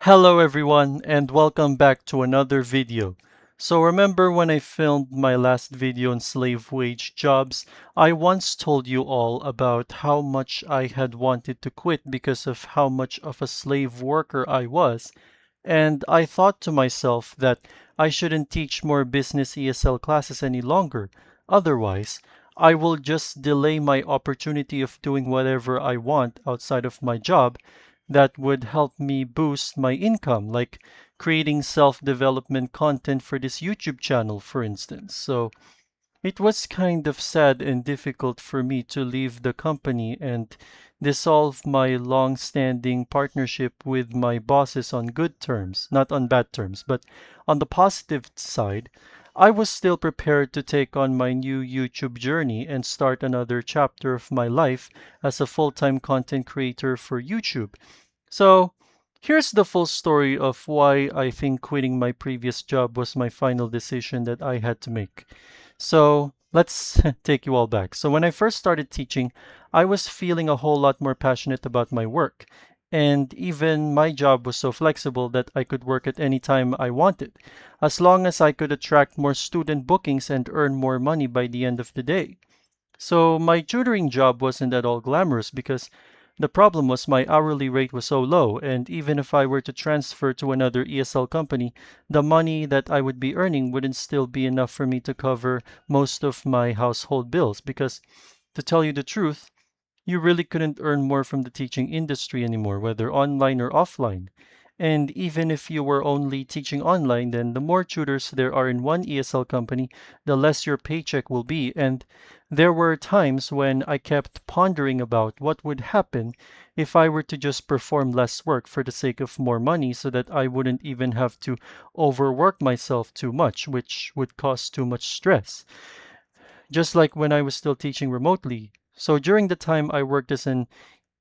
Hello everyone and welcome back to another video. So remember when I filmed my last video on slave wage jobs, I once told you all about how much I had wanted to quit because of how much of a slave worker I was, and I thought to myself that I shouldn't teach more business ESL classes any longer. Otherwise, I will just delay my opportunity of doing whatever I want outside of my job that would help me boost my income, like creating self-development content for this YouTube channel, for instance. So it was kind of sad and difficult for me to leave the company and dissolve my long-standing partnership with my bosses on good terms, not on bad terms, but on the positive side. I was still prepared to take on my new YouTube journey and start another chapter of my life as a full-time content creator for YouTube. So, here's the full story of why I think quitting my previous job was my final decision that I had to make. So, let's take you all back. So, when I first started teaching, I was feeling a whole lot more passionate about my work. And even my job was so flexible that I could work at any time I wanted, as long as I could attract more student bookings and earn more money by the end of the day. So my tutoring job wasn't at all glamorous because the problem was my hourly rate was so low, and even if I were to transfer to another ESL company, the money that I would be earning wouldn't still be enough for me to cover most of my household bills because, to tell you the truth, you really couldn't earn more from the teaching industry anymore, whether online or offline. And even if you were only teaching online, then the more tutors there are in one ESL company, the less your paycheck will be. And there were times when I kept pondering about what would happen if I were to just perform less work for the sake of more money so that I wouldn't even have to overwork myself too much, which would cause too much stress, just like when I was still teaching remotely. So during the time I worked as an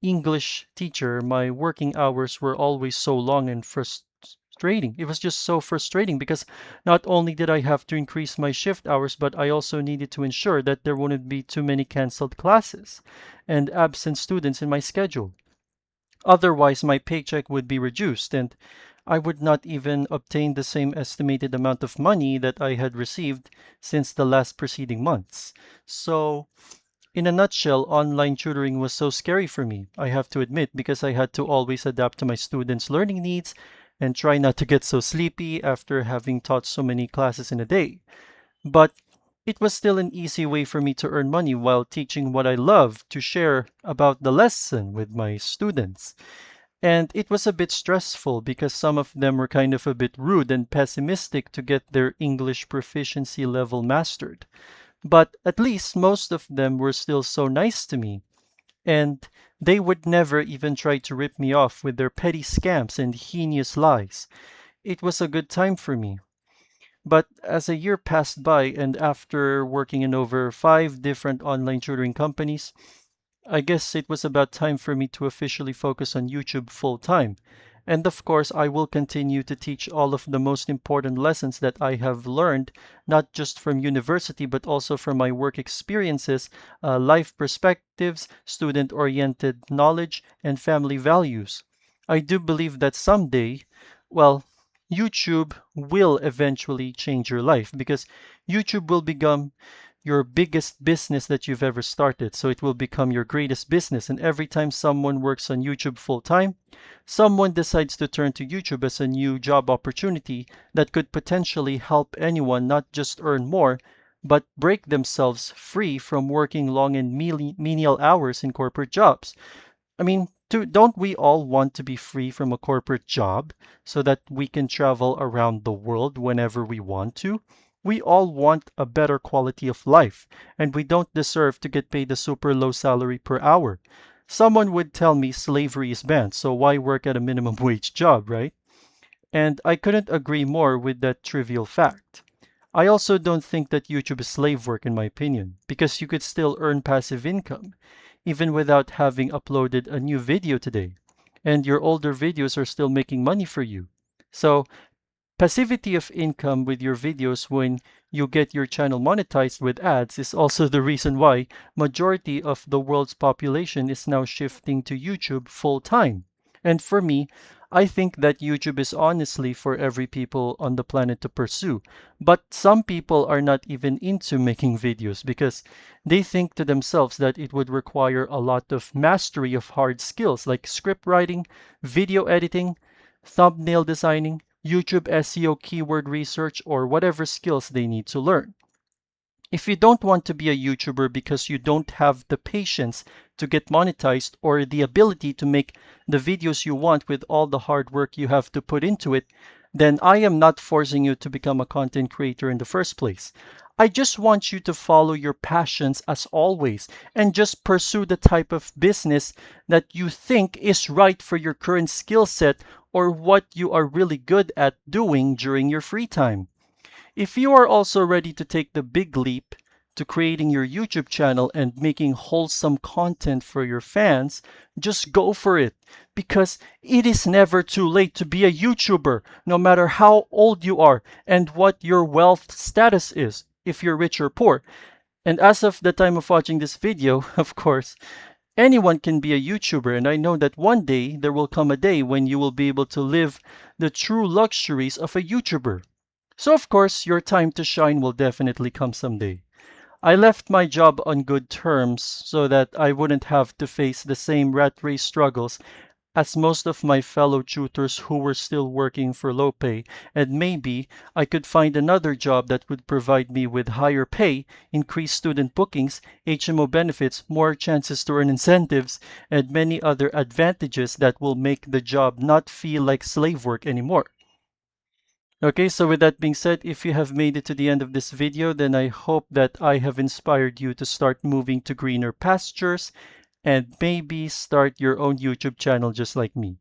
English teacher, my working hours were always so long and frustrating. It was just so frustrating because not only did I have to increase my shift hours, but I also needed to ensure that there wouldn't be too many canceled classes and absent students in my schedule. Otherwise, my paycheck would be reduced and I would not even obtain the same estimated amount of money that I had received since the last preceding months. So, in a nutshell, online tutoring was so scary for me, I have to admit, because I had to always adapt to my students' learning needs and try not to get so sleepy after having taught so many classes in a day. But it was still an easy way for me to earn money while teaching what I love to share about the lesson with my students. And it was a bit stressful because some of them were kind of a bit rude and pessimistic to get their English proficiency level mastered. But at least most of them were still so nice to me, and they would never even try to rip me off with their petty scams and heinous lies. It was a good time for me. But as a year passed by, and after working in over 5 different online tutoring companies, I guess it was about time for me to officially focus on YouTube full time. And of course, I will continue to teach all of the most important lessons that I have learned, not just from university, but also from my work experiences, life perspectives, student oriented knowledge, and family values. I do believe that someday, well, YouTube will eventually change your life because YouTube will become your biggest business that you've ever started. So it will become your greatest business. And every time someone works on YouTube full time, someone decides to turn to YouTube as a new job opportunity that could potentially help anyone not just earn more, but break themselves free from working long and menial hours in corporate jobs. I mean, don't we all want to be free from a corporate job so that we can travel around the world whenever we want to? We all want a better quality of life, and we don't deserve to get paid a super low salary per hour. Someone would tell me slavery is banned, so why work at a minimum wage job, right? And I couldn't agree more with that trivial fact. I also don't think that YouTube is slave work, in my opinion, because you could still earn passive income, even without having uploaded a new video today. And your older videos are still making money for you. So, passivity of income with your videos when you get your channel monetized with ads is also the reason why majority of the world's population is now shifting to YouTube full time. And for me, I think that YouTube is honestly for every people on the planet to pursue. But some people are not even into making videos because they think to themselves that it would require a lot of mastery of hard skills like script writing, video editing, thumbnail designing, YouTube SEO keyword research, or whatever skills they need to learn. If you don't want to be a YouTuber because you don't have the patience to get monetized or the ability to make the videos you want with all the hard work you have to put into it, then I am not forcing you to become a content creator in the first place. I just want you to follow your passions as always and just pursue the type of business that you think is right for your current skill set or what you are really good at doing during your free time. If you are also ready to take the big leap to creating your YouTube channel and making wholesome content for your fans, just go for it because it is never too late to be a YouTuber, no matter how old you are and what your wealth status is, if you're rich or poor. And as of the time of watching this video, of course, anyone can be a YouTuber, and I know that one day there will come a day when you will be able to live the true luxuries of a YouTuber. So of course, your time to shine will definitely come someday. I left my job on good terms so that I wouldn't have to face the same rat race struggles as most of my fellow tutors who were still working for low pay, and maybe I could find another job that would provide me with higher pay, increased student bookings, HMO benefits, more chances to earn incentives, and many other advantages that will make the job not feel like slave work anymore. Okay, so with that being said, if you have made it to the end of this video, then I hope that I have inspired you to start moving to greener pastures and maybe start your own YouTube channel just like me.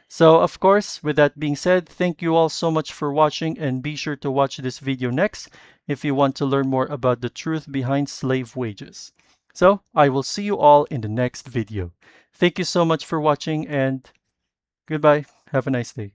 So of course, with that being said, thank you all so much for watching and be sure to watch this video next if you want to learn more about the truth behind slave wages. So I will see you all in the next video. Thank you so much for watching and goodbye. Have a nice day.